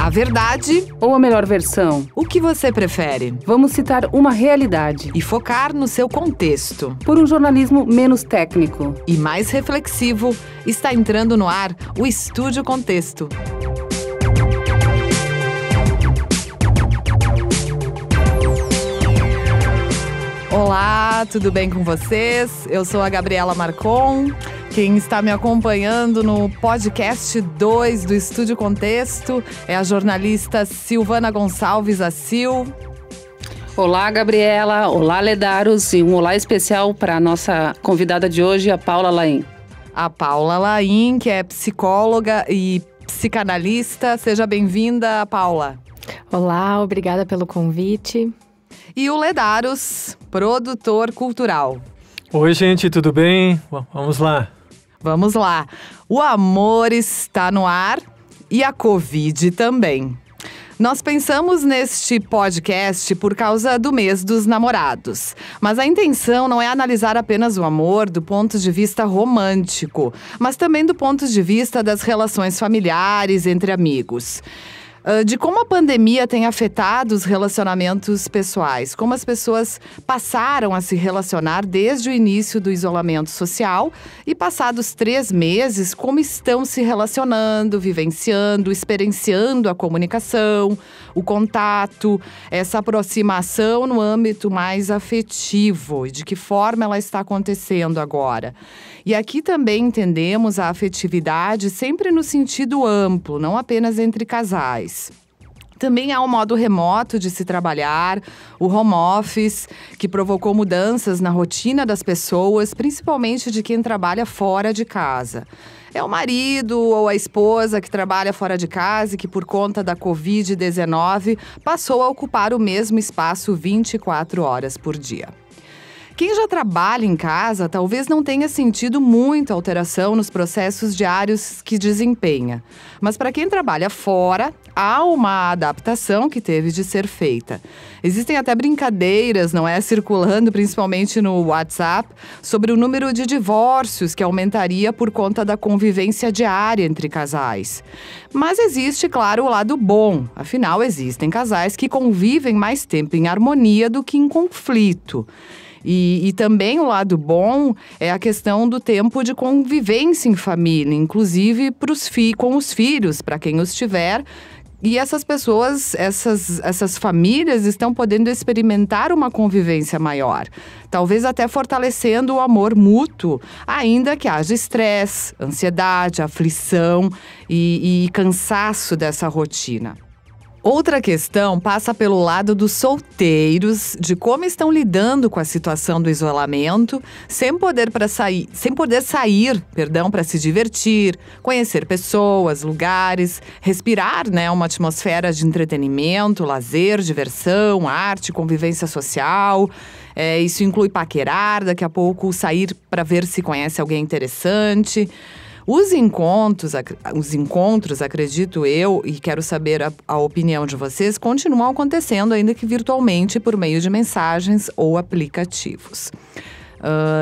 A verdade ou a melhor versão? O que você prefere? Vamos citar uma realidade E focar no seu contexto. por um jornalismo menos técnico. E mais reflexivo, está entrando no ar o Estúdio Contexto. Olá, tudo bem com vocês? Eu sou a Gabriela Marcon. Quem está me acompanhando no podcast 2 do Estúdio Contexto é a jornalista Silvana Gonçalves, a Sil. Olá, Gabriela. Olá, Ledaros. E um olá especial para a nossa convidada de hoje, a Paula Laim. A Paula Laim, que é psicóloga e psicanalista. Seja bem-vinda, Paula. Olá, obrigada pelo convite. E o Ledaros, produtor cultural. Oi, gente, tudo bem? Vamos lá. Vamos lá. O amor está no ar e a Covid também. Nós pensamos neste podcast por causa do mês dos namorados. Mas a intenção não é analisar apenas o amor do ponto de vista romântico, mas também do ponto de vista das relações familiares entre amigos. De como a pandemia tem afetado os relacionamentos pessoais, como as pessoas passaram a se relacionar desde o início do isolamento social e passados 3 meses, como estão se relacionando, vivenciando, experienciando a comunicação, o contato, essa aproximação no âmbito mais afetivo e de que forma ela está acontecendo agora. E aqui também entendemos a afetividade sempre no sentido amplo, não apenas entre casais. Também há um modo remoto de se trabalhar, o home office, que provocou mudanças na rotina das pessoas, principalmente de quem trabalha fora de casa. É o marido ou a esposa que trabalha fora de casa e que, por conta da Covid-19, passou a ocupar o mesmo espaço 24 horas por dia. Quem já trabalha em casa talvez não tenha sentido muita alteração nos processos diários que desempenha. Mas para quem trabalha fora, há uma adaptação que teve de ser feita. Existem até brincadeiras, não é, circulando principalmente no WhatsApp, sobre o número de divórcios que aumentaria por conta da convivência diária entre casais. Mas existe, claro, o lado bom. Afinal, existem casais que convivem mais tempo em harmonia do que em conflito. E também o lado bom é a questão do tempo de convivência em família, inclusive com os filhos, para quem os tiver. E essas pessoas, essas famílias estão podendo experimentar uma convivência maior. Talvez até fortalecendo o amor mútuo, ainda que haja estresse, ansiedade, aflição e cansaço dessa rotina. Outra questão passa pelo lado dos solteiros, de como estão lidando com a situação do isolamento, sem poder sair para se divertir, conhecer pessoas, lugares, respirar, uma atmosfera de entretenimento, lazer, diversão, arte, convivência social. Isso inclui paquerar, daqui a pouco sair para ver se conhece alguém interessante. Os encontros, acredito eu, e quero saber a opinião de vocês, continuam acontecendo, ainda que virtualmente, por meio de mensagens ou aplicativos.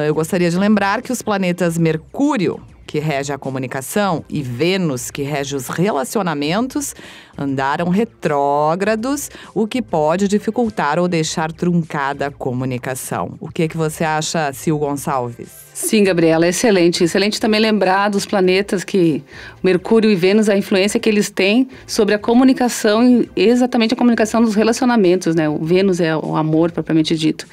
Eu gostaria de lembrar que os planetas Mercúrio, que rege a comunicação, e Vênus, que rege os relacionamentos, andaram retrógrados, o que pode dificultar ou deixar truncada a comunicação. O que você acha, Sil Gonçalves? Sim, Gabriela, excelente. Excelente também lembrar dos planetas que Mercúrio e Vênus, a influência que eles têm sobre a comunicação e exatamente a comunicação dos relacionamentos, né? O Vênus é o amor, propriamente dito.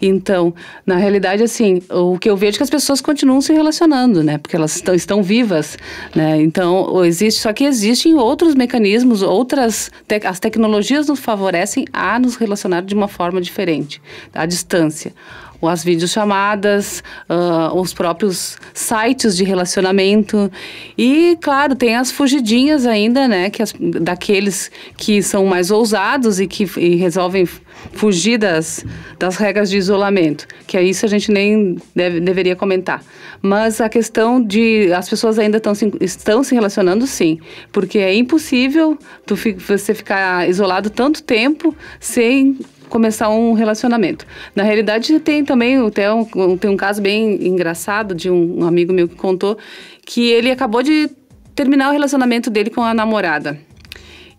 Então, na realidade, assim, o que eu vejo é que as pessoas continuam se relacionando, né? Porque elas estão vivas, né? Então, só que existem outros mecanismos, as tecnologias nos favorecem a nos relacionar de uma forma diferente, à distância. As videochamadas, os próprios sites de relacionamento e, claro, tem as fugidinhas ainda, né, daqueles que são mais ousados e que resolvem fugir das regras de isolamento, que é isso a gente nem deveria comentar. Mas a questão de as pessoas ainda estão se relacionando, sim, porque é impossível você ficar isolado tanto tempo sem começar um relacionamento. Na realidade, tem também tem um caso bem engraçado de um amigo meu que contou que ele acabou de terminar o relacionamento dele com a namorada.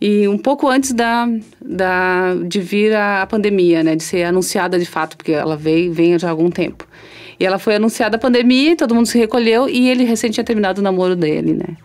E um pouco antes de vir a pandemia, né? De ser anunciada de fato, porque ela vem já há algum tempo. E ela foi anunciada a pandemia, todo mundo se recolheu e ele recém tinha terminado o namoro dele, né?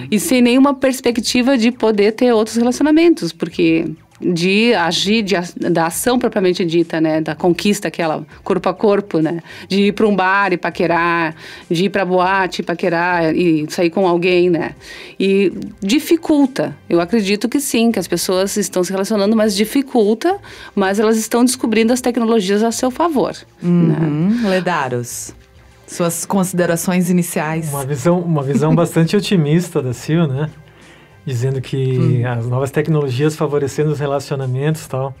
E sem nenhuma perspectiva de poder ter outros relacionamentos, porque de agir, da ação propriamente dita, né? Da conquista aquela, corpo a corpo, né? De ir para um bar e paquerar, de ir para boate e paquerar e sair com alguém, né? E dificulta. Eu acredito que sim, que as pessoas estão se relacionando, mas dificulta, mas elas estão descobrindo as tecnologias a seu favor. Né? Ledaros, suas considerações iniciais. Uma visão bastante otimista da Sil, né? Dizendo que as novas tecnologias favorecendo os relacionamentos e tal.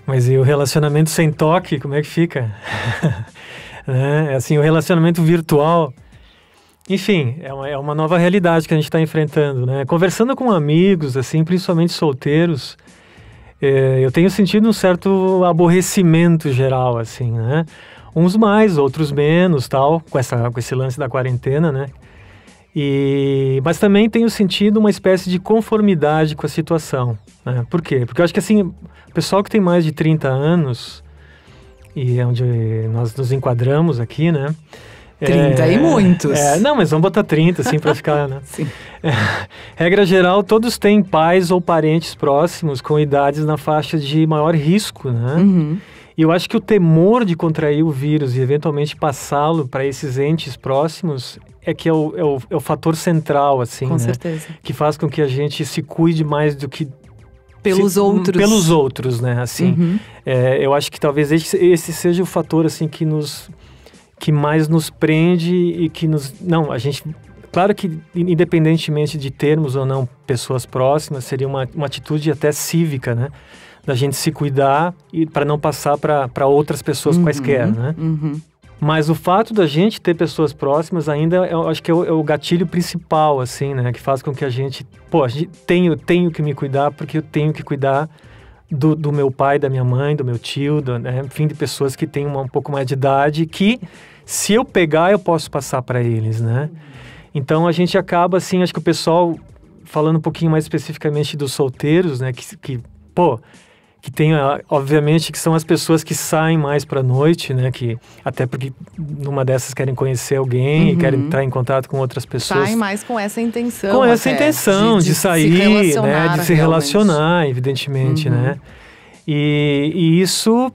Mas e o relacionamento sem toque, como é que fica? Né? Assim, o relacionamento virtual. Enfim, é uma nova realidade que a gente está enfrentando, né? Conversando com amigos, assim, principalmente solteiros, eu tenho sentido um certo aborrecimento geral, assim, né? Uns mais, outros menos, tal, com esse lance da quarentena, né? Mas também tenho sentido uma espécie de conformidade com a situação, né? Por quê? Porque eu acho que assim, o pessoal que tem mais de 30 anos, e é onde nós nos enquadramos aqui, né? 30 e muitos. Não, mas vamos botar 30, assim, para ficar, né? Sim. Regra geral, todos têm pais ou parentes próximos com idades na faixa de maior risco, né? E eu acho que o temor de contrair o vírus e eventualmente passá-lo para esses entes próximos é que é o fator central, assim, com né? certeza. Que faz com que a gente se cuide mais do que... Pelos outros, né? Assim, eu acho que talvez esse seja o fator, assim, que mais nos prende e que nos... Não, a gente... Claro que, independentemente de termos ou não pessoas próximas, seria uma atitude até cívica, né? Da gente se cuidar e para não passar para outras pessoas quaisquer, né? Mas o fato da gente ter pessoas próximas ainda, eu acho que é o gatilho principal, assim, né? Que faz com que a gente tenho que me cuidar porque eu tenho que cuidar do meu pai, da minha mãe, do meu tio, né? Enfim, de pessoas que têm um pouco mais de idade que, se eu pegar, eu posso passar para eles, né? Então, a gente acaba, assim, acho que o pessoal, falando um pouquinho mais especificamente dos solteiros, né? Que tem, obviamente, que são as pessoas que saem mais para a noite, né? Até porque numa dessas querem conhecer alguém e querem entrar em contato com outras pessoas. Saem mais com essa intenção. Com essa intenção de sair, né? De se relacionar, evidentemente, né? E isso,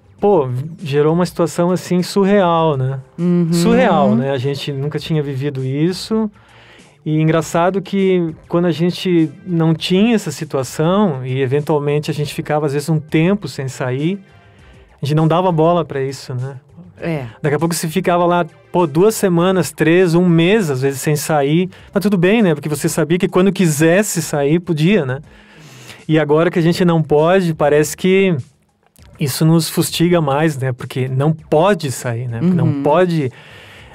gerou uma situação, assim, surreal, né? Surreal, né? A gente nunca tinha vivido isso. E engraçado que quando a gente não tinha essa situação e eventualmente a gente ficava às vezes um tempo sem sair, a gente não dava bola para isso, né? Daqui a pouco você ficava lá, 2 semanas, 3, 1 mês às vezes sem sair, mas tudo bem, né? Porque você sabia que quando quisesse sair, podia, né? E agora que a gente não pode, parece que isso nos fustiga mais, né? Porque não pode sair, né? Porque não pode...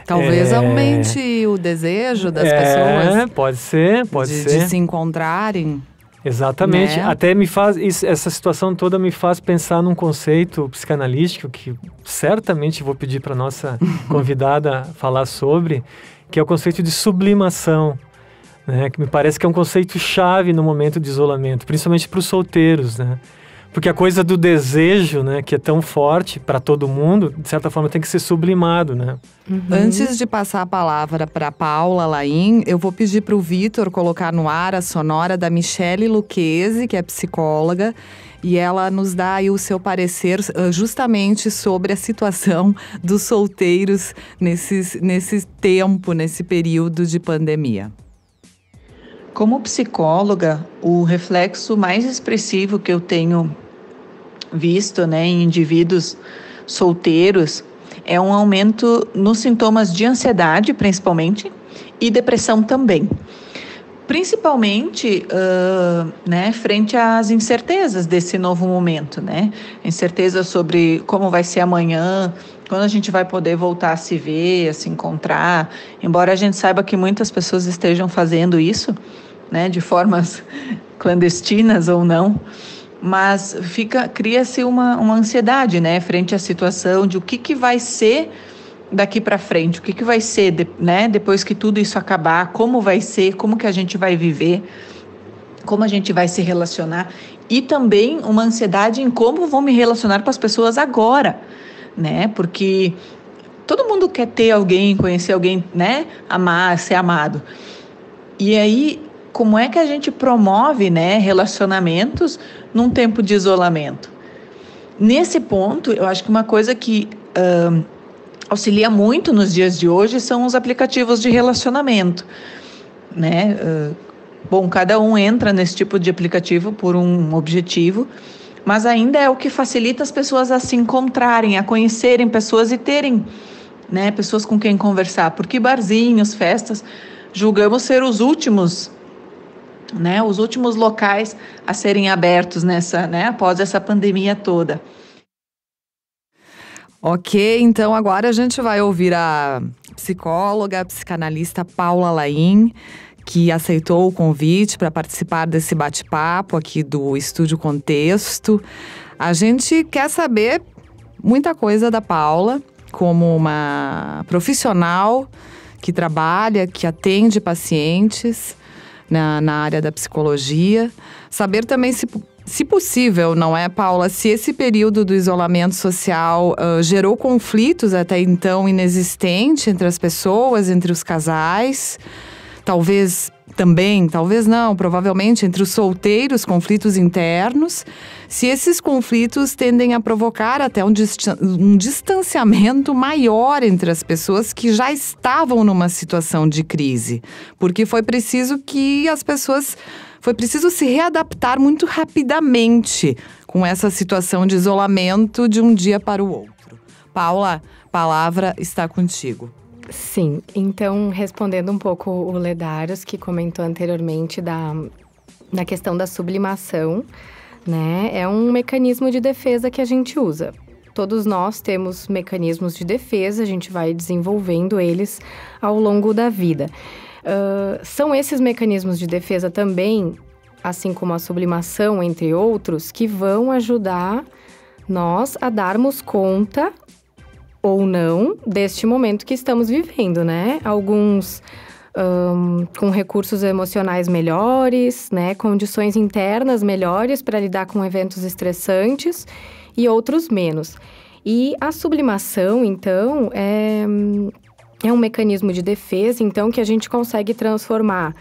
Talvez aumente o desejo das pessoas. Pode ser. De se encontrarem. Exatamente. Né? Até essa situação toda me faz pensar num conceito psicanalítico que certamente vou pedir para nossa convidada falar sobre, que é o conceito de sublimação, né? Que me parece que é um conceito chave no momento de isolamento, principalmente para os solteiros, né? Porque a coisa do desejo, né, que é tão forte para todo mundo, de certa forma tem que ser sublimado, né? Antes de passar a palavra para Paula Laim, eu vou pedir para o Vitor colocar no ar a sonora da Michele Lucchesi, que é psicóloga, e ela nos dá aí o seu parecer justamente sobre a situação dos solteiros nesse tempo, nesse período de pandemia. Como psicóloga, o reflexo mais expressivo que eu tenho visto, né, em indivíduos solteiros é um aumento nos sintomas de ansiedade, principalmente, e depressão também. Principalmente, né, frente às incertezas desse novo momento, né? Incerteza sobre como vai ser amanhã, quando a gente vai poder voltar a se ver, a se encontrar. Embora a gente saiba que muitas pessoas estejam fazendo isso, né, de formas clandestinas ou não, mas cria-se uma ansiedade, né, frente à situação de o que vai ser daqui para frente, o que vai ser, né, depois que tudo isso acabar, como vai ser, como que a gente vai viver, como a gente vai se relacionar, e também uma ansiedade em como vou me relacionar com as pessoas agora, né? Porque todo mundo quer ter alguém, conhecer alguém, né? Amar, ser amado. E aí, como é que a gente promove, né, relacionamentos num tempo de isolamento? Nesse ponto, eu acho que uma coisa que auxilia muito nos dias de hoje são os aplicativos de relacionamento, né? Bom, cada um entra nesse tipo de aplicativo por um objetivo, mas ainda é o que facilita as pessoas a se encontrarem, a conhecerem pessoas e terem, né, pessoas com quem conversar. Porque barzinhos, festas, julgamos ser os últimos, né, os últimos locais a serem abertos após essa pandemia toda. Ok, então agora a gente vai ouvir a psicóloga, a psicanalista Paula Laim, que aceitou o convite para participar desse bate-papo aqui do Estúdio Contexto. A gente quer saber muita coisa da Paula, como uma profissional que trabalha, que atende pacientes na área da psicologia. Saber também se possível, não é, Paula? Se esse período do isolamento social gerou conflitos até então inexistentes entre as pessoas, entre os casais. Talvez também, talvez não, provavelmente entre os solteiros, conflitos internos. Se esses conflitos tendem a provocar até um distanciamento maior entre as pessoas que já estavam numa situação de crise. Porque foi preciso se readaptar muito rapidamente com essa situação de isolamento de um dia para o outro. Paula, a palavra está contigo. Sim, então respondendo um pouco o Ledarios, que comentou anteriormente da questão da sublimação, né? É um mecanismo de defesa que a gente usa. Todos nós temos mecanismos de defesa, a gente vai desenvolvendo eles ao longo da vida. São esses mecanismos de defesa também, assim como a sublimação, entre outros, que vão ajudar nós a darmos conta ou não deste momento que estamos vivendo, né? Alguns com recursos emocionais melhores, né? Condições internas melhores para lidar com eventos estressantes e outros menos. E a sublimação, então, é um mecanismo de defesa, então, que a gente consegue transformar,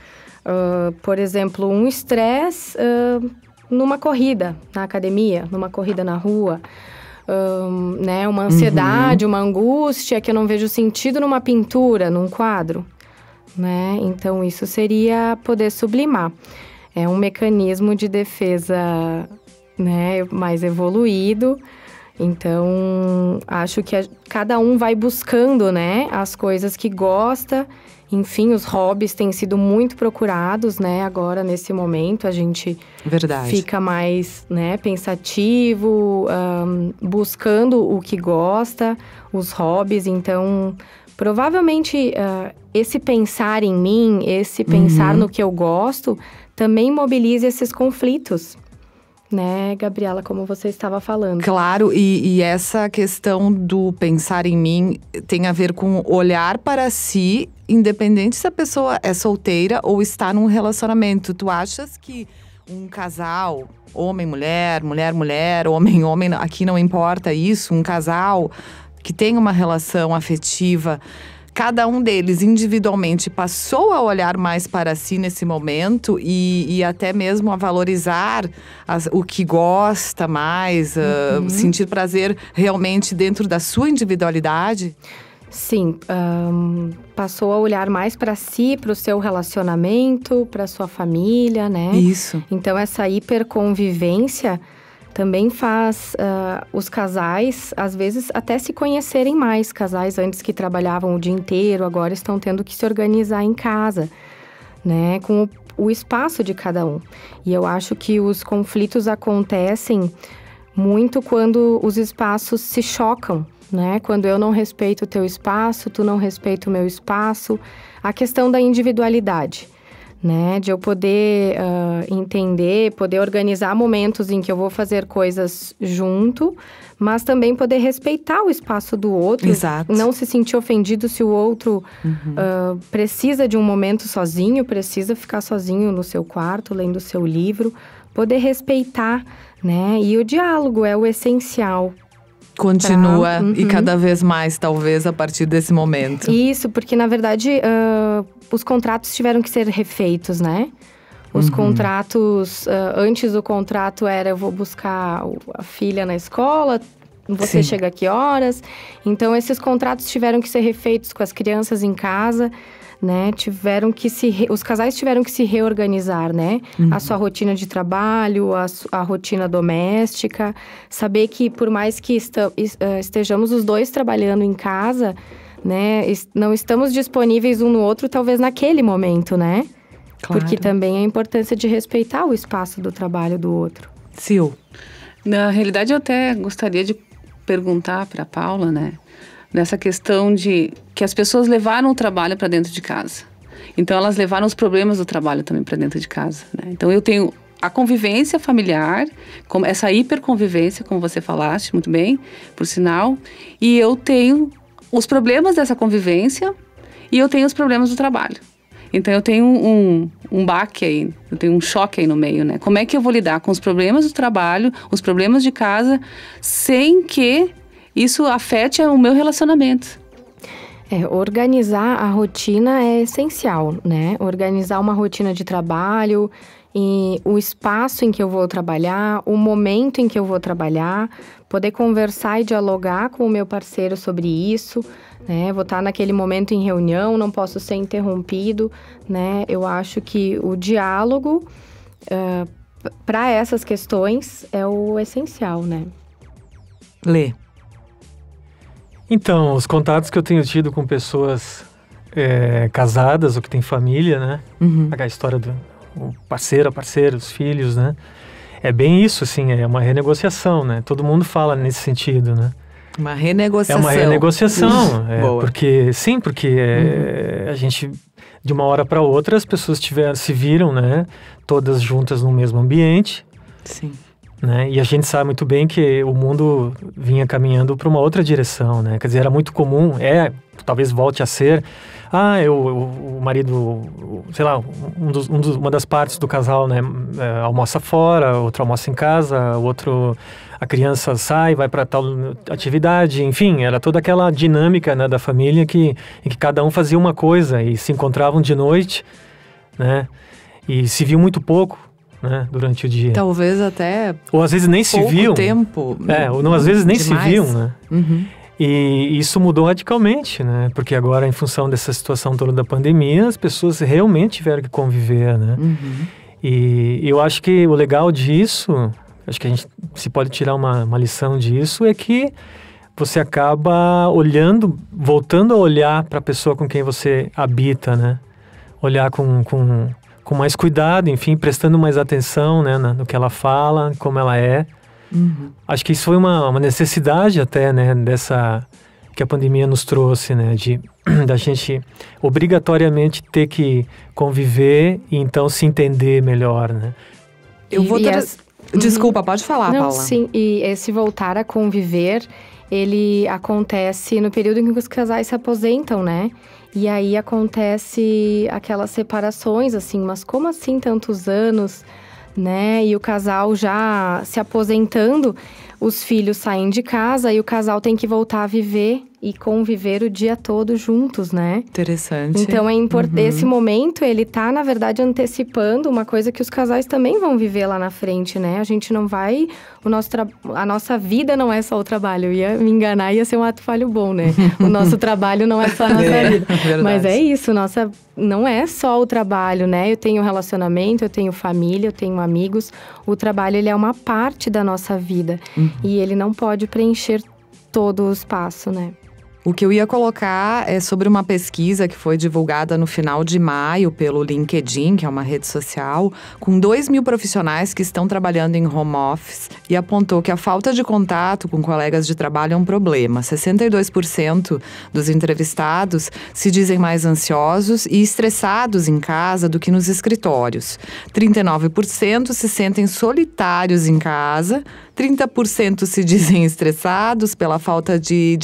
por exemplo, um estresse numa corrida na academia, numa corrida na rua, né? Uma ansiedade, uma angústia que eu não vejo sentido numa pintura, num quadro, né? Então, isso seria poder sublimar. É um mecanismo de defesa, né, mais evoluído. Então, acho que cada um vai buscando, né, as coisas que gosta. Enfim, os hobbies têm sido muito procurados, né? Agora, nesse momento, a gente fica mais, né, pensativo, buscando o que gosta, os hobbies. Então, provavelmente, esse pensar em mim, esse pensar no que eu gosto, também mobiliza esses conflitos. Né, Gabriela, como você estava falando. Claro, e essa questão do pensar em mim tem a ver com olhar para si, independente se a pessoa é solteira ou está num relacionamento. Tu achas que um casal, homem-mulher, mulher-mulher, homem-homem, aqui não importa isso, um casal que tem uma relação afetiva, cada um deles individualmente passou a olhar mais para si nesse momento e até mesmo a valorizar o que gosta mais, sentir prazer realmente dentro da sua individualidade? Sim, passou a olhar mais para si, para o seu relacionamento, para a sua família, né? Isso. Então, essa hiperconvivência também faz os casais, às vezes, até se conhecerem mais. Casais antes que trabalhavam o dia inteiro, agora estão tendo que se organizar em casa, né? Com o espaço de cada um. E eu acho que os conflitos acontecem muito quando os espaços se chocam, né? Quando eu não respeito o teu espaço, tu não respeita o meu espaço. A questão da individualidade, né? De eu poder entender, poder organizar momentos em que eu vou fazer coisas junto, mas também poder respeitar o espaço do outro. Exato. Não se sentir ofendido se o outro precisa de um momento sozinho, precisa ficar sozinho no seu quarto, lendo o seu livro. Poder respeitar, né? E o diálogo é o essencial. Continua e cada vez mais, talvez, a partir desse momento. Isso, porque na verdade os contratos tiveram que ser refeitos, né? Os contratos, antes o contrato era eu vou buscar a filha na escola, você chega a que horas? Então esses contratos tiveram que ser refeitos com as crianças em casa, né? Os casais tiveram que se reorganizar, né? A sua rotina de trabalho, a rotina doméstica. Saber que por mais que estejamos os dois trabalhando em casa, né? Não estamos disponíveis um no outro, talvez naquele momento, né? Claro. Porque também a importância de respeitar o espaço do trabalho do outro. Sil. Na realidade, eu até gostaria de perguntar para a Paula, né? Nessa questão de que as pessoas levaram o trabalho para dentro de casa. Então, elas levaram os problemas do trabalho também para dentro de casa, né? Então, eu tenho a convivência familiar, essa hiperconvivência, como você falaste muito bem, por sinal, e eu tenho os problemas dessa convivência e eu tenho os problemas do trabalho. Então, eu tenho um baque aí, eu tenho um choque aí no meio, né? Como é que eu vou lidar com os problemas do trabalho, os problemas de casa, sem que isso afete o meu relacionamento? Organizar a rotina é essencial, né? Organizar uma rotina de trabalho, e o espaço em que eu vou trabalhar, o momento em que eu vou trabalhar, poder conversar e dialogar com o meu parceiro sobre isso, né? Vou estar naquele momento em reunião, não posso ser interrompido, né? Eu acho que o diálogo para essas questões é o essencial, né? Lê. Então, os contatos que eu tenho tido com pessoas casadas ou que têm família, né? A história do parceiro, a parceira, os filhos, né? É bem isso, assim, é uma renegociação, né? Todo mundo fala nesse sentido, né? Uma renegociação. É uma renegociação, boa. porque a gente, de uma hora para outra, as pessoas se viram, né? Todas juntas no mesmo ambiente. Sim. Né? E a gente sabe muito bem que o mundo vinha caminhando para uma outra direção, né? Quer dizer, era muito comum, talvez volte a ser, o marido, sei lá, uma das partes do casal, né, almoça fora, outro almoça em casa, o outro, a criança sai, vai para tal atividade, enfim, era toda aquela dinâmica, né, da família em que cada um fazia uma coisa e se encontravam de noite, né? E se viam muito pouco, né, durante o dia. Talvez até ou às vezes nem se viam. Tempo. Ou não, às vezes nem demais. se viam, né? E isso mudou radicalmente, né? Porque agora, em função dessa situação toda da pandemia, as pessoas realmente tiveram que conviver, né? E eu acho que o legal disso, acho que a gente se pode tirar uma lição disso, é que você acaba voltando a olhar para a pessoa com quem você habita, né? Olhar com mais cuidado, enfim, prestando mais atenção, né, no que ela fala, como ela é. Acho que isso foi uma necessidade até, né, que a pandemia nos trouxe, né, da gente obrigatoriamente ter que conviver e então se entender melhor, né. Desculpa, pode falar, Não, Paula. Sim, e esse voltar a conviver, ele acontece no período em que os casais se aposentam, né? E aí acontece aquelas separações, assim, mas como assim tantos anos, né? E o casal já se aposentando, os filhos saem de casa e o casal tem que voltar a viver e conviver o dia todo juntos, né? Interessante. Então, esse momento, ele tá, na verdade, antecipando uma coisa que os casais também vão viver lá na frente, né? A gente não vai... A nossa vida não é só o trabalho. Eu ia me enganar, ia ser um ato falho bom, né? O nosso trabalho não é só a nossa vida. Verdade. Mas é isso, não é só o trabalho, né? Eu tenho relacionamento, eu tenho família, eu tenho amigos. O trabalho, ele é uma parte da nossa vida. E ele não pode preencher todo o espaço, né? O que eu ia colocar é sobre uma pesquisa que foi divulgada no final de maio pelo LinkedIn, que é uma rede social, com 2.000 profissionais que estão trabalhando em home office, e apontou que a falta de contato com colegas de trabalho é um problema. 62% dos entrevistados se dizem mais ansiosos e estressados em casa do que nos escritórios. 39% se sentem solitários em casa, 30% se dizem estressados pela falta de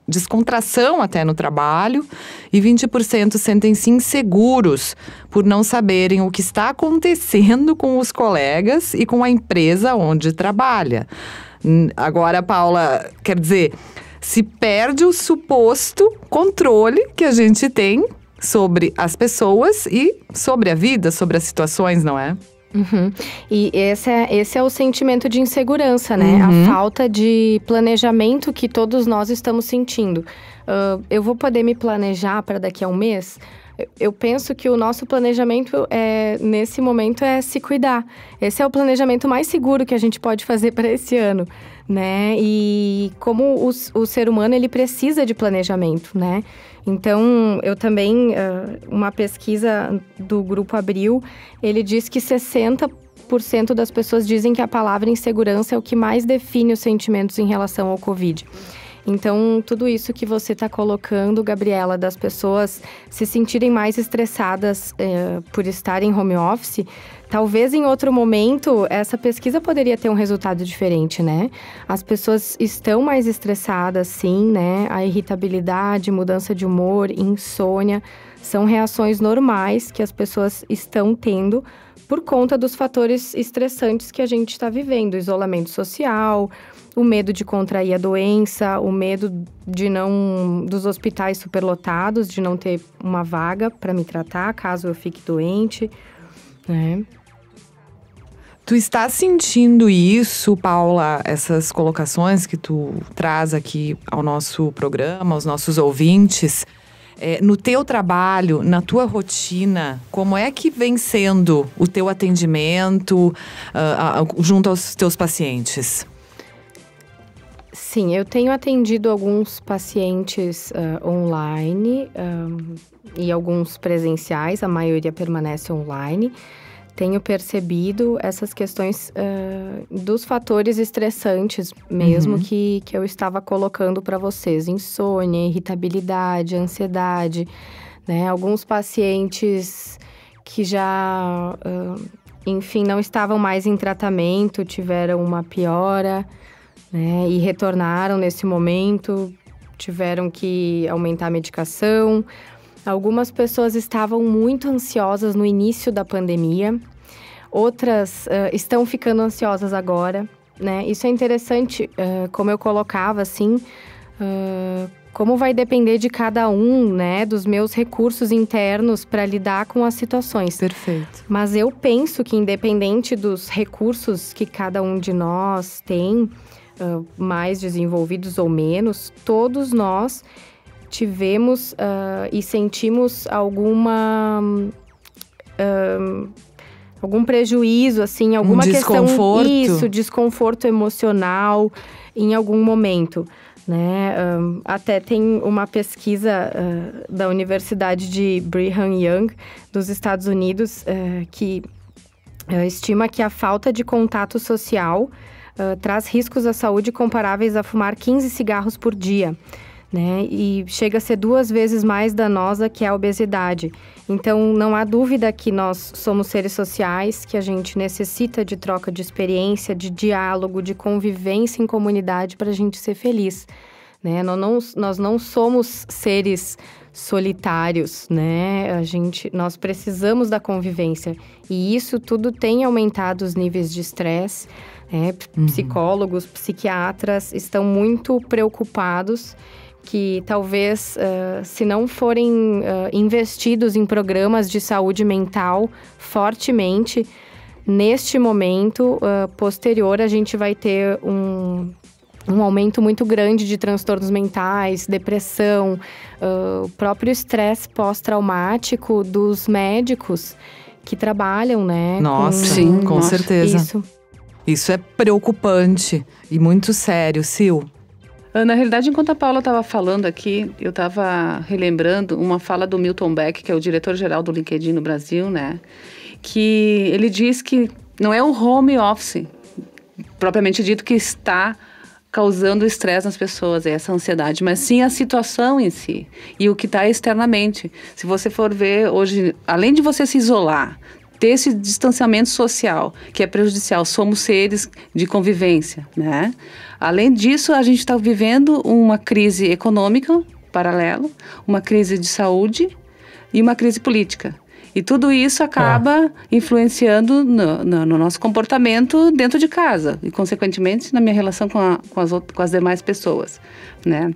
descontração até no trabalho e 20% sentem-se inseguros por não saberem o que está acontecendo com os colegas e com a empresa onde trabalha. Agora, Paula, quer dizer, se perde o suposto controle que a gente tem sobre as pessoas e sobre a vida, sobre as situações, não é? Uhum. E esse é o sentimento de insegurança, né? A falta de planejamento que todos nós estamos sentindo. Eu vou poder me planejar para daqui a um mês? Eu penso que o nosso planejamento, nesse momento, é se cuidar. Esse é o planejamento mais seguro que a gente pode fazer para esse ano, né? E como o ser humano, ele precisa de planejamento, né? Então, eu também, uma pesquisa do Grupo Abril, ele diz que 60% das pessoas dizem que a palavra insegurança é o que mais define os sentimentos em relação ao Covid. Então, tudo isso que você está colocando, Gabriela, das pessoas se sentirem mais estressadas por estar em home office, talvez em outro momento essa pesquisa poderia ter um resultado diferente, né? As pessoas estão mais estressadas, sim, né? A irritabilidade, mudança de humor, insônia, são reações normais que as pessoas estão tendo por conta dos fatores estressantes que a gente está vivendo, isolamento social, o medo de contrair a doença, o medo dos hospitais superlotados, de não ter uma vaga para me tratar caso eu fique doente, né? Tu está sentindo isso, Paula, essas colocações que tu traz aqui ao nosso programa, aos nossos ouvintes, no teu trabalho, na tua rotina, como é que vem sendo o teu atendimento junto aos teus pacientes? Sim, eu tenho atendido alguns pacientes online e alguns presenciais, a maioria permanece online. Tenho percebido essas questões dos fatores estressantes mesmo que eu estava colocando para vocês. Insônia, irritabilidade, ansiedade, né? Alguns pacientes que já, enfim, não estavam mais em tratamento, tiveram uma piora, né? E retornaram nesse momento, tiveram que aumentar a medicação. Algumas pessoas estavam muito ansiosas no início da pandemia, outras estão ficando ansiosas agora, né? Isso é interessante, como eu colocava, assim, como vai depender de cada um, né? Dos meus recursos internos para lidar com as situações. Perfeito. Mas eu penso que, independente dos recursos que cada um de nós tem, mais desenvolvidos ou menos, todos nós tivemos e sentimos algum prejuízo, assim, alguma desconforto. Questão, desconforto emocional em algum momento, né? Até tem uma pesquisa da Universidade de Brigham Young, dos Estados Unidos, que estima que a falta de contato social traz riscos à saúde comparáveis a fumar 15 cigarros por dia, né? E chega a ser 2 vezes mais danosa que a obesidade. Então, não há dúvida que nós somos seres sociais, que a gente necessita de troca de experiência, de diálogo, de convivência em comunidade para a gente ser feliz, né? Nós não somos seres solitários, né? Nós precisamos da convivência. E isso tudo tem aumentado os níveis de estresse. Psicólogos, psiquiatras estão muito preocupados que talvez, se não forem investidos em programas de saúde mental fortemente, neste momento posterior a gente vai ter um aumento muito grande de transtornos mentais, depressão, o próprio estresse pós-traumático dos médicos que trabalham, né? Nossa, com certeza. Isso é preocupante e muito sério, Sil. Na realidade, enquanto a Paula estava falando aqui, eu estava relembrando uma fala do Milton Beck, que é o diretor-geral do LinkedIn no Brasil, né? Que ele diz que não é o home office, propriamente dito, que está causando estresse nas pessoas, essa ansiedade, mas sim a situação em si e o que está externamente. Se você for ver hoje, além de você se isolar, ter esse distanciamento social, que é prejudicial, somos seres de convivência, né? Além disso, a gente está vivendo uma crise econômica paralela, uma crise de saúde e uma crise política. E tudo isso acaba influenciando no nosso comportamento dentro de casa e, consequentemente, na minha relação com as demais pessoas, né?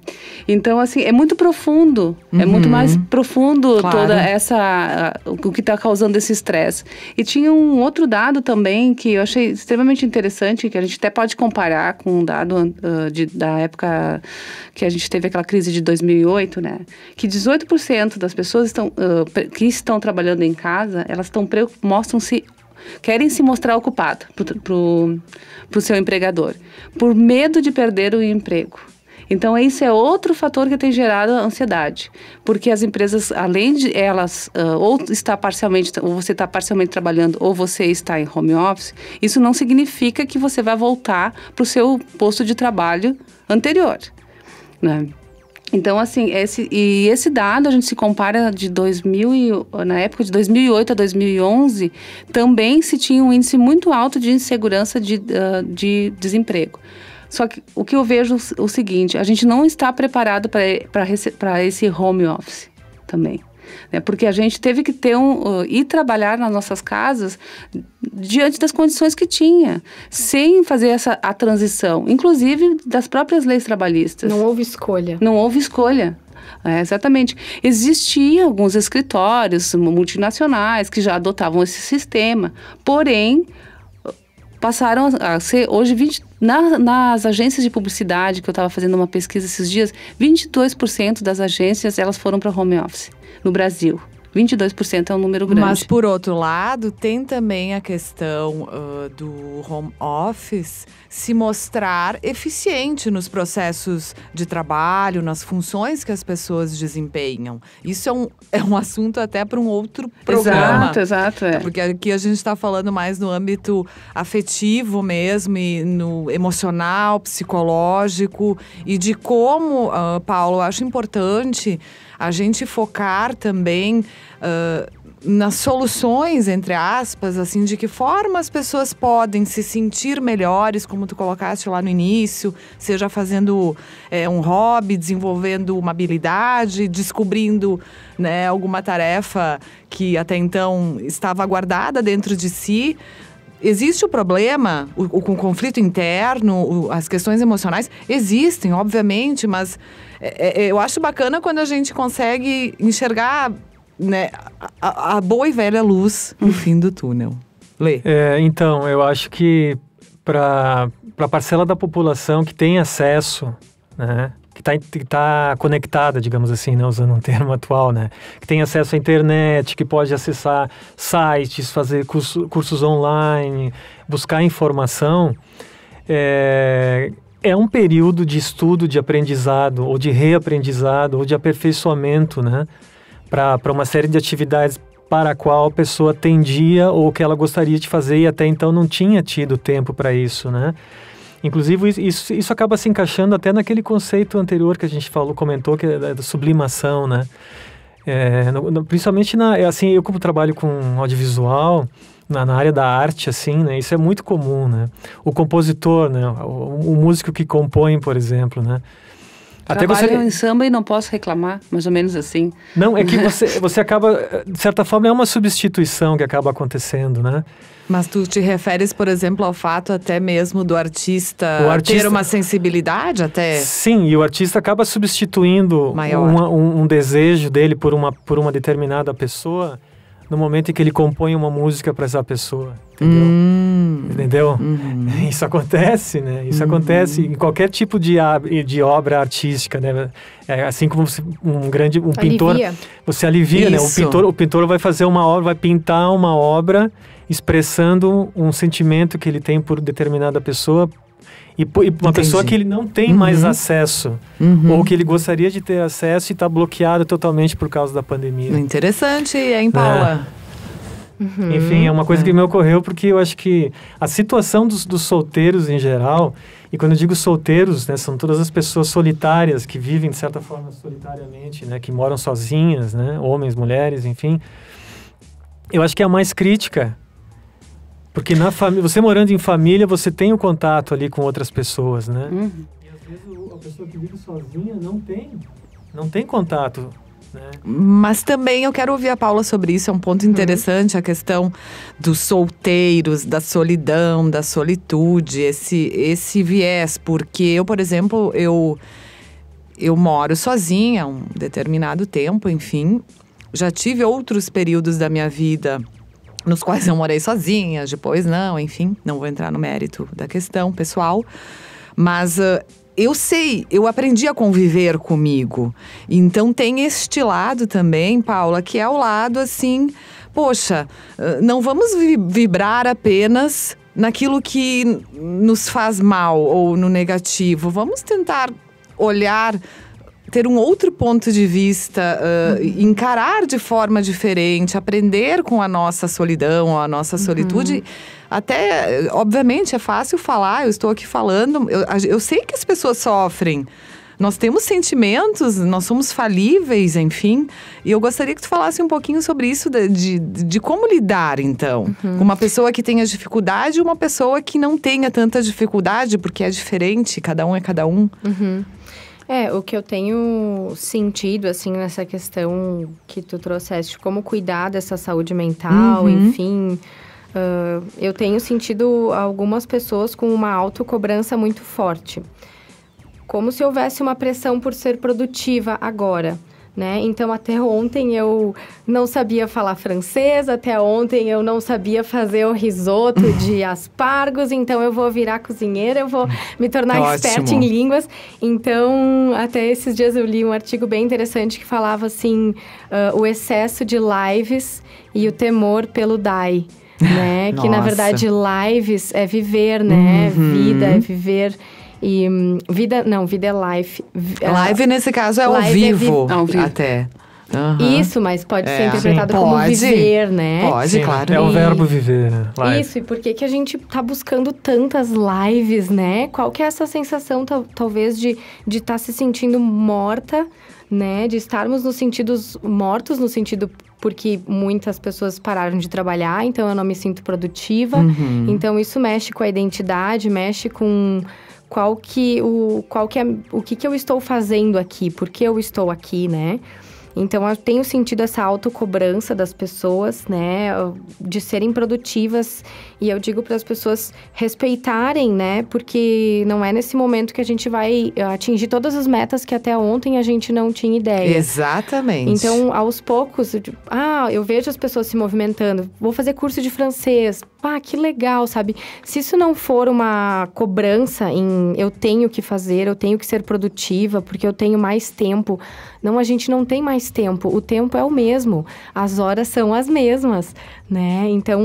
Então, assim, é muito profundo, é muito mais profundo toda essa... o que está causando esse estresse. E tinha um outro dado também que eu achei extremamente interessante, que a gente até pode comparar com um dado da época que a gente teve aquela crise de 2008, né? Que 18% das pessoas que estão trabalhando em casa, elas querem se mostrar ocupada pro seu empregador, por medo de perder o emprego. Então, esse é outro fator que tem gerado ansiedade, porque as empresas, além de elas, ou você está parcialmente trabalhando, ou você está em home office, isso não significa que você vai voltar para o seu posto de trabalho anterior, né? Então, assim, esse dado, a gente se compara na época de 2008 a 2011, também se tinha um índice muito alto de insegurança de desemprego. Só que o que eu vejo é o seguinte, a gente não está preparado para esse home office também, né? Porque a gente teve que ir trabalhar nas nossas casas diante das condições que tinha, sem fazer a transição, inclusive das próprias leis trabalhistas. Não houve escolha. Não houve escolha. Exatamente. Existiam alguns escritórios multinacionais que já adotavam esse sistema, porém passaram a ser, hoje, nas agências de publicidade, que eu estava fazendo uma pesquisa esses dias, 22% das agências, elas foram para home office no Brasil. 22% é um número grande. Mas, por outro lado, tem também a questão do home office se mostrar eficiente nos processos de trabalho, nas funções que as pessoas desempenham. Isso é um assunto até para um outro programa. Exato. Porque aqui a gente está falando mais no âmbito afetivo mesmo, e no emocional, psicológico, e de como, Paulo, eu acho importante a gente focar também nas soluções, entre aspas, assim, de que forma as pessoas podem se sentir melhores, como tu colocaste lá no início, seja fazendo um hobby, desenvolvendo uma habilidade, descobrindo, né, alguma tarefa que até então estava guardada dentro de si. Existe o problema, o conflito interno, as questões emocionais existem, obviamente, mas eu acho bacana quando a gente consegue enxergar, né, a boa e velha luz no fim do túnel. Lê. Então, eu acho que para a parcela da população que tem acesso, né, que está conectada, digamos assim, né, usando um termo atual, né, que tem acesso à internet, que pode acessar sites, fazer cursos online, buscar informação, é um período de estudo, de aprendizado, ou de reaprendizado, ou de aperfeiçoamento, né, para uma série de atividades para a qual a pessoa tendia ou que ela gostaria de fazer e até então não tinha tido tempo para isso, né? Inclusive, isso acaba se encaixando até naquele conceito anterior que a gente comentou, que é da sublimação, né? Principalmente, assim, eu como trabalho com audiovisual, na área da arte, assim, né? Isso é muito comum, né? O compositor, né? O músico que compõe, por exemplo, né? Trabalho em samba e não posso reclamar, mais ou menos assim. Não, é que você acaba, de certa forma, é uma substituição que acaba acontecendo, né? Mas tu te referes, por exemplo, ao fato até mesmo do artista ter uma sensibilidade até? Sim, e o artista acaba substituindo um desejo dele por uma determinada pessoa no momento em que ele compõe uma música para essa pessoa, entendeu? Isso acontece, né? Isso acontece em qualquer tipo de obra artística, né? Assim como um pintor, você alivia, né? O pintor vai fazer uma obra, vai pintar uma obra expressando um sentimento que ele tem por determinada pessoa E uma pessoa que ele não tem mais acesso, ou que ele gostaria de ter acesso e está bloqueado totalmente por causa da pandemia. Interessante, hein, Paula? Enfim, é uma coisa que me ocorreu porque eu acho que a situação dos solteiros em geral, e quando eu digo solteiros, né, são todas as pessoas solitárias que vivem de certa forma solitariamente, né, que moram sozinhas, né, homens, mulheres, enfim. Eu acho que é a mais crítica, porque você morando em família, você tem o contato ali com outras pessoas, né? E às vezes a pessoa que vive sozinha não tem contato. Né? Mas também eu quero ouvir a Paula sobre isso, é um ponto interessante, a questão dos solteiros, da solidão, da solitude, esse viés, porque eu, por exemplo, eu moro sozinha há um determinado tempo, enfim, já tive outros períodos da minha vida nos quais eu morei sozinha, depois não, enfim, não vou entrar no mérito da questão pessoal, mas eu aprendi a conviver comigo. Então tem este lado também, Paula, que é o lado assim, poxa, não vamos vibrar apenas naquilo que nos faz mal ou no negativo. Vamos tentar olhar, ter um outro ponto de vista, encarar de forma diferente, aprender com a nossa solidão, a nossa solitude. Até, obviamente, é fácil falar, eu estou aqui falando, eu sei que as pessoas sofrem. Nós temos sentimentos, nós somos falíveis, enfim. E eu gostaria que tu falasse um pouquinho sobre isso, de como lidar, então. Com uma pessoa que tenha dificuldade e uma pessoa que não tenha tanta dificuldade, porque é diferente, cada um é cada um. O que eu tenho sentido, assim, nessa questão que tu trouxeste, como cuidar dessa saúde mental, enfim... eu tenho sentido algumas pessoas com uma autocobrança muito forte. Como se houvesse uma pressão por ser produtiva agora, né? Então, até ontem eu não sabia falar francês, até ontem eu não sabia fazer o risoto de aspargos, então eu vou virar cozinheira, eu vou me tornar expert em línguas. Então, até esses dias eu li um artigo bem interessante que falava assim, o excesso de lives e o temor pelo DAI. Né? Que, na verdade, lives é viver, né? Vida é viver. E vida é life. Live, nesse caso, é ao vivo, até. Isso, mas pode ser interpretado como viver, né? Pode, claro. É o verbo viver, né? Live. Isso, e por que a gente tá buscando tantas lives, né? Qual que é essa sensação, talvez, de estar se sentindo morta, né? De estarmos nos sentidos mortos, no sentido... porque muitas pessoas pararam de trabalhar, então eu não me sinto produtiva. Então, isso mexe com a identidade, mexe com o que eu estou fazendo aqui, por que eu estou aqui, né? Então, eu tenho sentido essa autocobrança das pessoas, né? De serem produtivas. E eu digo para as pessoas respeitarem, né? Porque não é nesse momento que a gente vai atingir todas as metas que até ontem a gente não tinha ideia. Exatamente. Então, aos poucos, eu vejo as pessoas se movimentando. Vou fazer curso de francês. Que legal, sabe? Se isso não for uma cobrança em eu tenho que fazer, eu tenho que ser produtiva, porque eu tenho mais tempo. Não, a gente não tem mais tempo. O tempo é o mesmo. As horas são as mesmas, né? Então,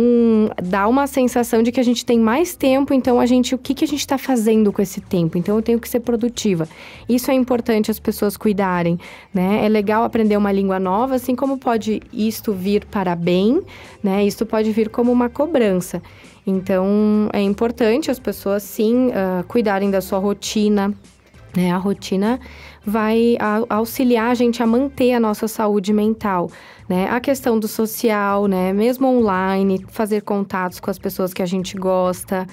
dá uma sensação de que a gente tem mais tempo. Então, o que a gente está fazendo com esse tempo? Então, eu tenho que ser produtiva. Isso é importante as pessoas cuidarem, né? É legal aprender uma língua nova, assim como pode isto vir para bem, né? Isso pode vir como uma cobrança. Então, é importante as pessoas, sim, cuidarem da sua rotina, né? A rotina vai auxiliar a gente a manter a nossa saúde mental, né? A questão do social, né? Mesmo online, fazer contatos com as pessoas que a gente gosta,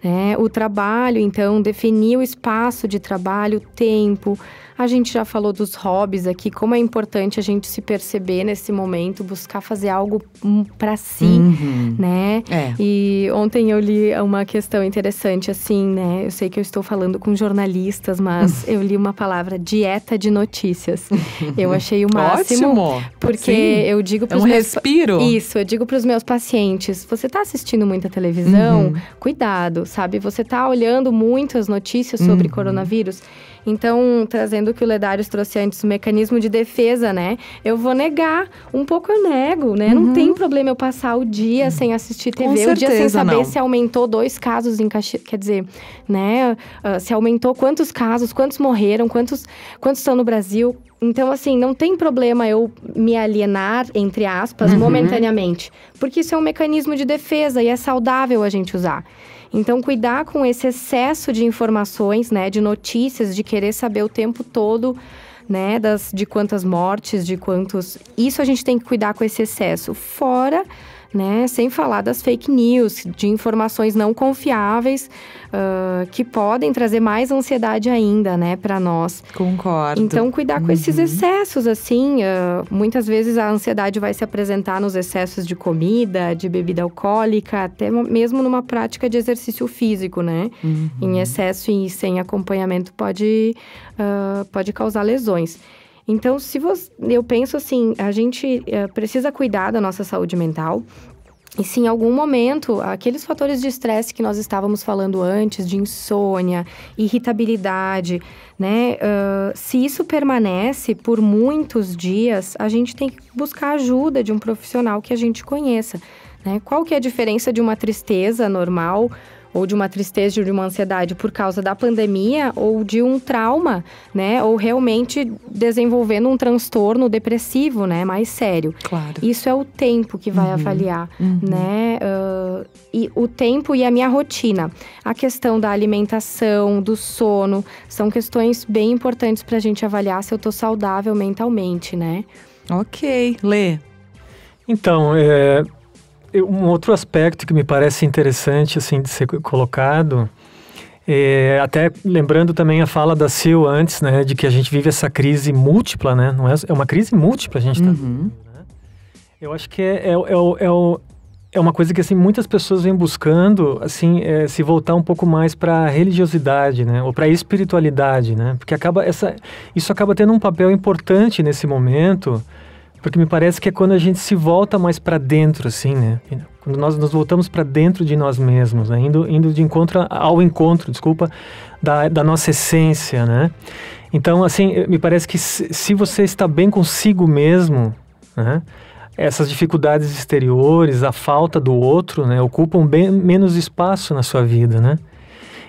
né? O trabalho, então, definir o espaço de trabalho, o tempo. A gente já falou dos hobbies aqui, como é importante a gente se perceber nesse momento, buscar fazer algo para si, né? E ontem eu li uma questão interessante, assim, né? Eu sei que eu estou falando com jornalistas, mas eu li uma palavra, dieta de notícias. Eu achei o máximo. Ótimo! Porque eu digo para os meus... respiro. Isso, eu digo para os meus pacientes, você está assistindo muita televisão? Cuidado, sabe? Você está olhando muito as notícias sobre coronavírus? Então, trazendo o que o Ledários trouxe antes, o mecanismo de defesa, né? Eu vou negar, um pouco eu nego, né? Não tem problema eu passar o dia sem assistir TV, Com o dia sem certeza, saber não. se aumentou 2 casos em Caxias, quer dizer, né? Se aumentou quantos casos, quantos morreram, quantos estão no Brasil. Então, assim, não tem problema eu me alienar, entre aspas, momentaneamente. Porque isso é um mecanismo de defesa e é saudável a gente usar. Então, cuidar com esse excesso de informações, né? De notícias, de querer saber o tempo todo, né? De quantas mortes, de quantos... Isso a gente tem que cuidar com esse excesso. Fora, né? Sem falar das fake news, de informações não confiáveis, que podem trazer mais ansiedade ainda, né? Para nós. Concordo. Então, cuidar com esses excessos, assim. Muitas vezes a ansiedade vai se apresentar nos excessos de comida, de bebida alcoólica, até mesmo numa prática de exercício físico, né? Em excesso e sem acompanhamento pode causar lesões. Então, eu penso assim, a gente precisa cuidar da nossa saúde mental. E se em algum momento, aqueles fatores de estresse que nós estávamos falando antes, de insônia, irritabilidade, né? Se isso permanece por muitos dias, a gente tem que buscar ajuda de um profissional que a gente conheça, né? Qual que é a diferença de uma tristeza normal ou de uma tristeza, de uma ansiedade por causa da pandemia ou de um trauma, né? Ou realmente desenvolvendo um transtorno depressivo, né? Mais sério. Claro. Isso é o tempo que vai avaliar, né? E o tempo e a minha rotina. A questão da alimentação, do sono, são questões bem importantes pra gente avaliar se eu tô saudável mentalmente, né? Ok. Lê. Então, um outro aspecto que me parece interessante, assim, de ser colocado, até lembrando também a fala da Sil antes, né, de que a gente vive essa crise múltipla, né, não é uma crise múltipla a gente está vivendo, né? Eu acho que é uma coisa que, assim, muitas pessoas vêm buscando, assim, se voltar um pouco mais para a religiosidade, né, ou para a espiritualidade, né, porque isso acaba tendo um papel importante nesse momento. Porque me parece que é quando a gente se volta mais para dentro, assim, né? Quando nós nos voltamos para dentro de nós mesmos, né? Indo ao encontro, da nossa essência, né? Então, assim, me parece que se você está bem consigo mesmo, né? Essas dificuldades exteriores, a falta do outro, né? Ocupam bem menos espaço na sua vida, né?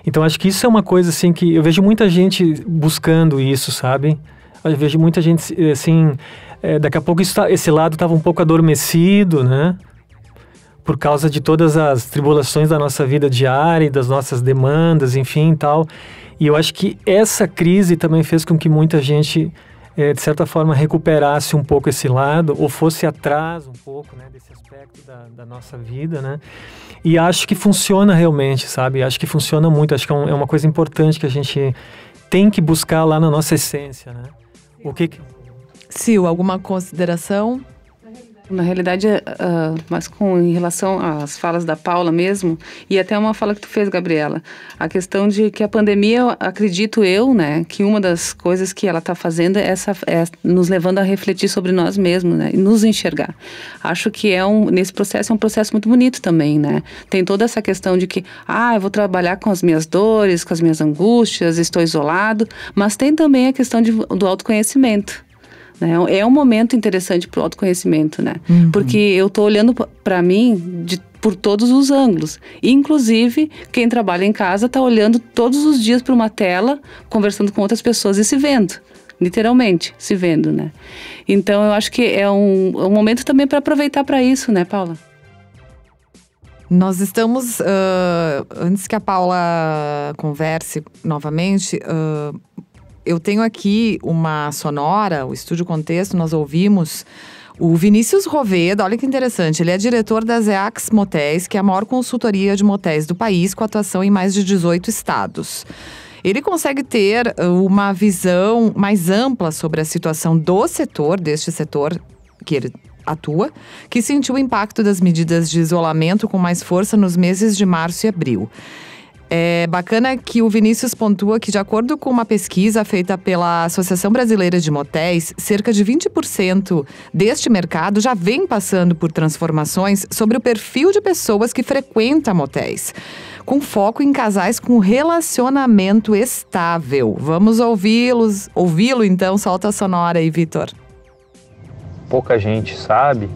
Então, acho que isso é uma coisa, assim, que eu vejo muita gente buscando isso, sabe? Eu vejo muita gente, assim... daqui a pouco esse lado estava um pouco adormecido, né? Por causa de todas as tribulações da nossa vida diária, das nossas demandas, enfim, tal. E eu acho que essa crise também fez com que muita gente, de certa forma, recuperasse um pouco esse lado, ou fosse atrás um pouco, né? Desse aspecto da nossa vida, né? E acho que funciona realmente, sabe? Acho que funciona muito. Acho que é uma coisa importante que a gente tem que buscar lá na nossa essência, né? O que... Sil, alguma consideração? Na realidade, mas em relação às falas da Paula mesmo, e até uma fala que tu fez, Gabriela, a questão de que a pandemia, acredito eu, né, que uma das coisas que ela está fazendo é nos levando a refletir sobre nós mesmos, né, e nos enxergar. Acho que nesse processo é um processo muito bonito também, né. Tem toda essa questão de que, eu vou trabalhar com as minhas dores, com as minhas angústias, estou isolado, mas tem também a questão do autoconhecimento. É um momento interessante para o autoconhecimento, né? Porque eu estou olhando para mim por todos os ângulos. Inclusive, quem trabalha em casa está olhando todos os dias para uma tela, conversando com outras pessoas e se vendo. Literalmente, se vendo, né? Então, eu acho que é um momento também para aproveitar para isso, né, Paula? Nós estamos, antes que a Paula converse novamente... eu tenho aqui uma sonora, o Estúdio Contexto, nós ouvimos o Vinícius Roveda, olha que interessante, ele é diretor da Zeax Motéis, que é a maior consultoria de motéis do país, com atuação em mais de 18 estados. Ele consegue ter uma visão mais ampla sobre a situação deste setor que ele atua, que sentiu o impacto das medidas de isolamento com mais força nos meses de março e abril. É bacana que o Vinícius pontua que, de acordo com uma pesquisa feita pela Associação Brasileira de Motéis, cerca de 20% deste mercado já vem passando por transformações sobre o perfil de pessoas que frequentam motéis, com foco em casais com relacionamento estável. Vamos ouvi-lo então, solta a sonora aí, Vitor. Pouca gente sabe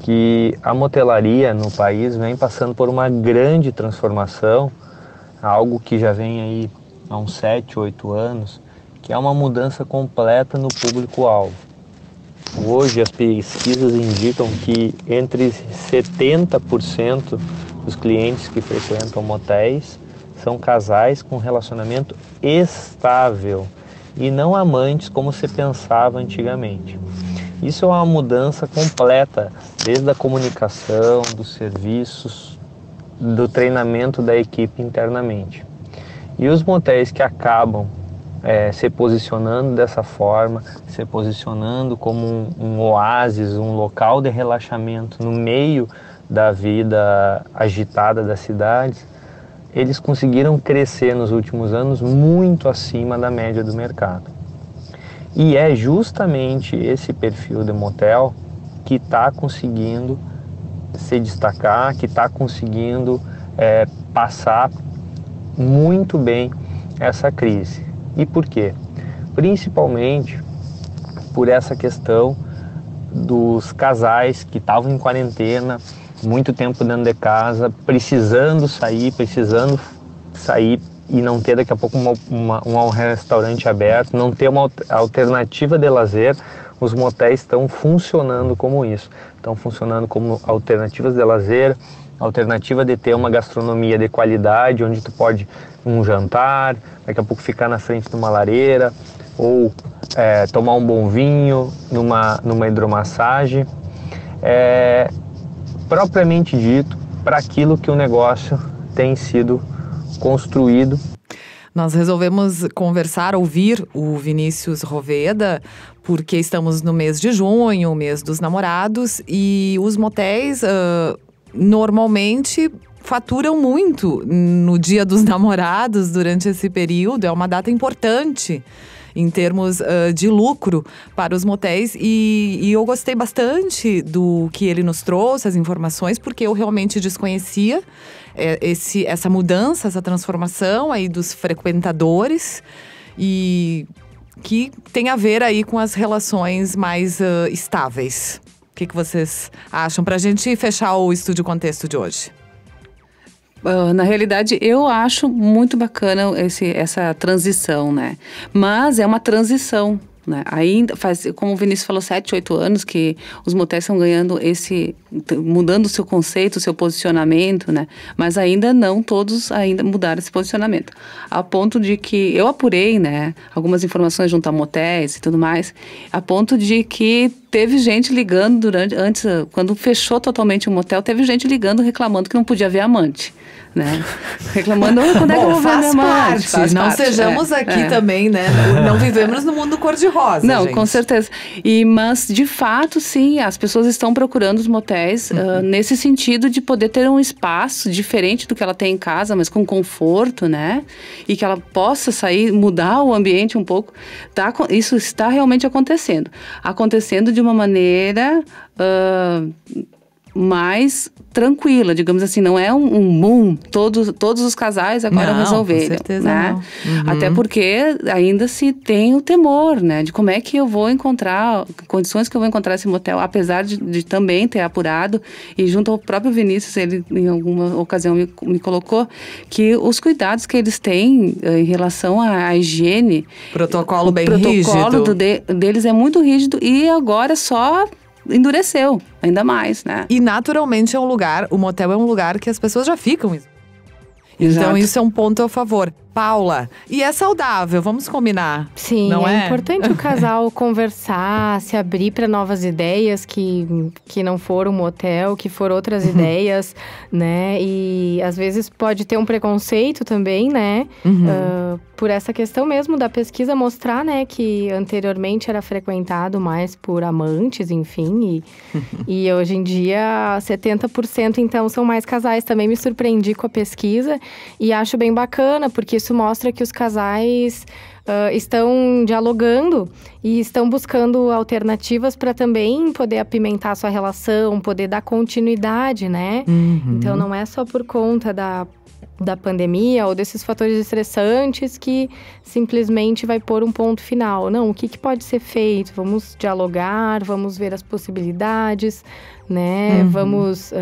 que a motelaria no país vem passando por uma grande transformação, algo que já vem aí há uns 7, 8 anos, que é uma mudança completa no público-alvo. Hoje as pesquisas indicam que entre 70% dos clientes que frequentam motéis são casais com relacionamento estável e não amantes como se pensava antigamente. Isso é uma mudança completa, desde a comunicação, dos serviços, do treinamento da equipe internamente. E os motéis que acabam se posicionando dessa forma, se posicionando como um oásis, um local de relaxamento no meio da vida agitada das cidades, eles conseguiram crescer nos últimos anos muito acima da média do mercado. E é justamente esse perfil de motel que está conseguindo se destacar, que está conseguindo passar muito bem essa crise. E por quê? Principalmente por essa questão dos casais que estavam em quarentena, muito tempo dentro de casa, precisando sair e não ter daqui a pouco um restaurante aberto, não ter uma alternativa de lazer. Os motéis estão funcionando como isso, estão funcionando como alternativas de lazer, alternativa de ter uma gastronomia de qualidade, onde tu pode um jantar, daqui a pouco ficar na frente de uma lareira, ou tomar um bom vinho numa hidromassagem, propriamente dito, para aquilo que o negócio tem sido construído. Nós resolvemos ouvir o Vinícius Roveda, porque estamos no mês de junho, o mês dos namorados, e os motéis normalmente faturam muito no Dia dos Namorados durante esse período. É uma data importante em termos de lucro para os motéis, e eu gostei bastante do que ele nos trouxe, as informações, porque eu realmente desconhecia essa mudança, essa transformação aí dos frequentadores, e que tem a ver aí com as relações mais estáveis. O que vocês acham? Para a gente fechar o Estúdio Contexto de hoje. Na realidade, eu acho muito bacana essa transição, né? Mas é uma transição, né? Ainda faz, como o Vinícius falou, 7, 8 anos que os motéis estão ganhando mudando o seu conceito, o seu posicionamento, né? Mas ainda não todos mudaram esse posicionamento. A ponto de que eu apurei, né, algumas informações junto a motéis e tudo mais, a ponto de que teve gente ligando antes, quando fechou totalmente o motel, teve gente ligando reclamando que não podia ver amante, né? Reclamando, quando é que eu vou ver minha amante? Faz não parte. Sejamos aqui também, né? Não vivemos no mundo cor-de-rosa, não, gente. Com certeza. Mas, de fato, sim, as pessoas estão procurando os motéis nesse sentido de poder ter um espaço diferente do que ela tem em casa, mas com conforto, né? E que ela possa sair, mudar o ambiente um pouco. Isso está realmente acontecendo. Acontecendo de uma maneira mais tranquila, digamos assim, não é um boom, todos os casais agora resolveram, com certeza, né? Não. Até porque ainda se tem o temor, né, de como é que eu vou encontrar, condições que eu vou encontrar esse motel, apesar de também ter apurado, e junto ao próprio Vinícius, ele em alguma ocasião me colocou que os cuidados que eles têm em relação à higiene, protocolo bem rígido, o protocolo deles é muito rígido, e agora só endureceu ainda mais, né? E naturalmente o motel é um lugar que as pessoas já ficam. Exato. Então isso é um ponto a favor. Paula, e é saudável, vamos combinar. Sim, não é importante o casal conversar, se abrir para novas ideias que não foram motel, que foram outras ideias, né? E às vezes pode ter um preconceito também, né? por essa questão mesmo da pesquisa mostrar, né, que anteriormente era frequentado mais por amantes, enfim, e hoje em dia 70% então são mais casais. Também me surpreendi com a pesquisa e acho bem bacana, porque isso mostra que os casais estão dialogando e estão buscando alternativas para também poder apimentar a sua relação, poder dar continuidade, né? Então não é só por conta da pandemia ou desses fatores estressantes que simplesmente vai pôr um ponto final. Não, o que pode ser feito? Vamos dialogar, vamos ver as possibilidades, né? Vamos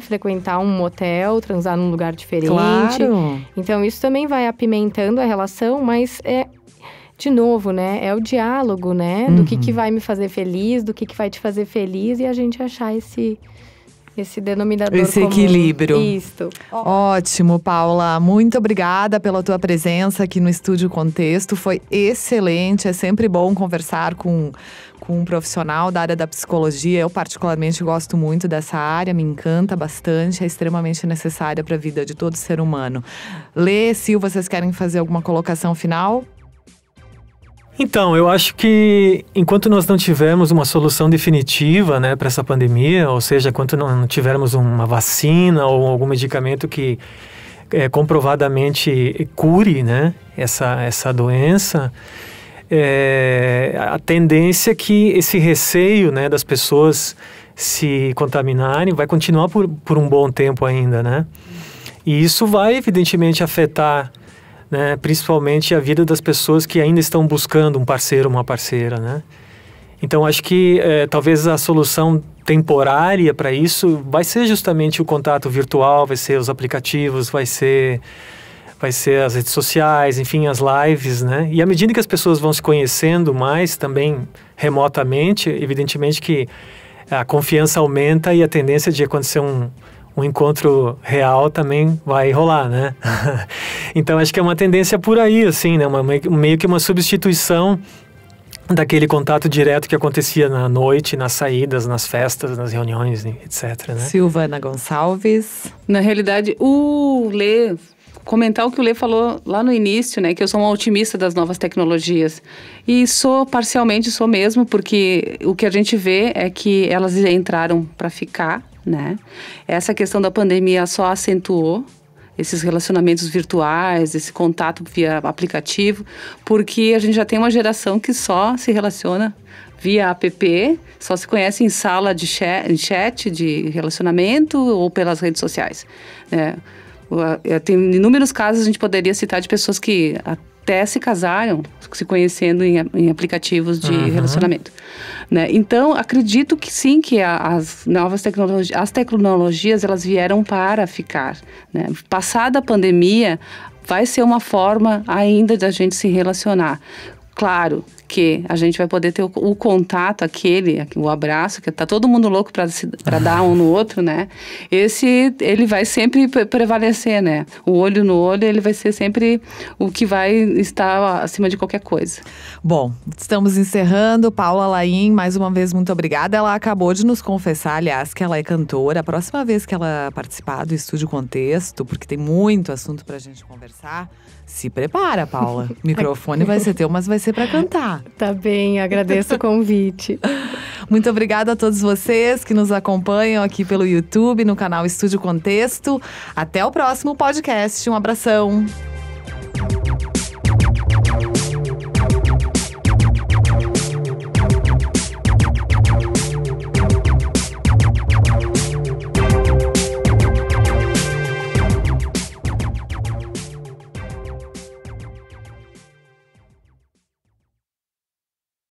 frequentar um motel, transar num lugar diferente. Claro. Então, isso também vai apimentando a relação, mas de novo, né? É o diálogo, né? Do que vai me fazer feliz, do que vai te fazer feliz e a gente achar esse denominador esse comum. Equilíbrio. Isso. Ótimo, Paula. Muito obrigada pela tua presença aqui no Estúdio Contexto. Foi excelente. É sempre bom conversar com um profissional da área da psicologia. Eu, particularmente, gosto muito dessa área. Me encanta bastante. É extremamente necessária para a vida de todo ser humano. Lê, Sil, vocês querem fazer alguma colocação final? Então, eu acho que enquanto nós não tivermos uma solução definitiva, né, para essa pandemia, ou seja, enquanto não tivermos uma vacina ou algum medicamento que comprovadamente cure, né, essa doença, a tendência é que esse receio, né, das pessoas se contaminarem vai continuar por um bom tempo ainda, né? E isso vai, evidentemente, afetar, né, principalmente a vida das pessoas que ainda estão buscando um parceiro ou uma parceira, né? Então, acho que talvez a solução temporária para isso vai ser justamente o contato virtual, vai ser os aplicativos, vai ser as redes sociais, enfim, as lives, né? E à medida que as pessoas vão se conhecendo mais, também remotamente, evidentemente que a confiança aumenta e a tendência de acontecer um encontro real também vai rolar, né? Então, acho que é uma tendência por aí, assim, né? Meio que uma substituição daquele contato direto que acontecia na noite, nas saídas, nas festas, nas reuniões, etc, né? Silvana Gonçalves. Na realidade, comentar o que o Lê falou lá no início, né? Que eu sou uma otimista das novas tecnologias. E parcialmente sou mesmo, porque o que a gente vê é que elas entraram para ficar, né? Essa questão da pandemia só acentuou esses relacionamentos virtuais, esse contato via aplicativo, porque a gente já tem uma geração que só se relaciona via app, só se conhece em sala de chat de relacionamento ou pelas redes sociais, né? Tem inúmeros casos, a gente poderia citar, de pessoas que até se casaram se conhecendo em aplicativos de relacionamento, né? Então, acredito que sim, que as novas tecnologias, as tecnologias, elas vieram para ficar, né? Passada a pandemia, vai ser uma forma ainda da gente se relacionar. Claro que a gente vai poder ter o contato, o abraço, que tá todo mundo louco para dar um no outro, né? Ele vai sempre prevalecer, né? O olho no olho, ele vai ser sempre o que vai estar acima de qualquer coisa. Bom, estamos encerrando. Paula Laim, mais uma vez, muito obrigada. Ela acabou de nos confessar, aliás, que ela é cantora. A próxima vez que ela participar do Estúdio Contexto, porque tem muito assunto pra gente conversar, se prepara, Paula. O microfone vai ser teu, mas vai ser pra cantar. Tá bem, agradeço o convite. Muito obrigada a todos vocês que nos acompanham aqui pelo YouTube, no canal Estúdio Contexto. Até o próximo podcast. Um abração.